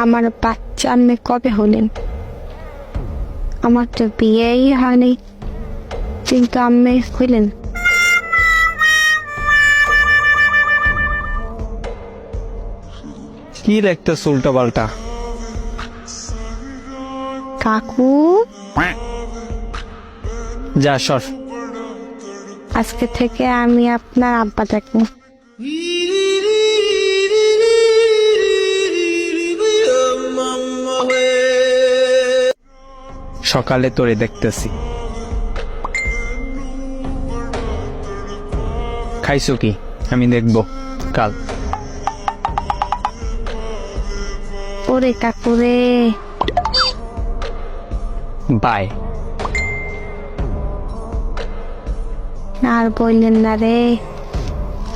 আমার বাচ্চা আপনি কবে হলেন? আমার তো বিয়েই হয়নি, কিন্তু আপনি হইলেন। কি দেখতেছ উল্টা পাল্টা? কাকু, যা সর। আজকে থেকে আমি আপনার আব্বা দেখবো। সকালে তোরে দেখতেছি। খাইছো কি? আমি দেখবো কাল। ওরে কাকুরে, বাই। আর বললেন না রে,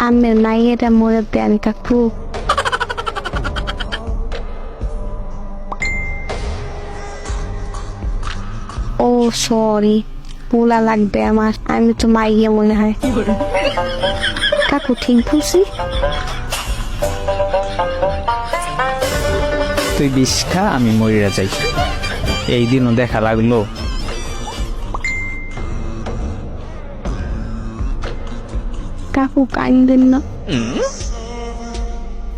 আমের মাইয়েরা মরে দেন কাকু। ও সরি, পোলা লাগবে আমার, আমি তো মাইয়া মনে হয়। কাকু ঠিক বলছি? তুই বিষ খা, আমি মরিয়া যাই। এই দিনও দেখা লাগলো। কাকু কান্দেন না,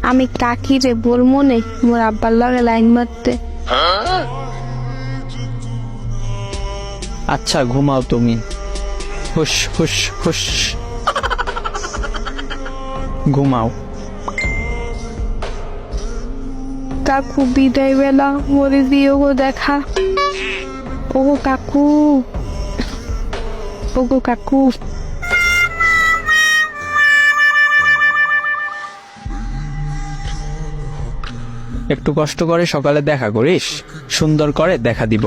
আমি কাকিরে বলবো নে মোর আব্বার লগে লাইন মারতে। আচ্ছা ঘুমাও তুমি। হুস হুস হুস, ঘুমাও। কাকু বিদায় বেলা মরে দিও গো দেখা। ওগো কাকু, ওগো কাকু। একটু কষ্ট করে সকালে দেখা করিস, সুন্দর করে দেখা দিব।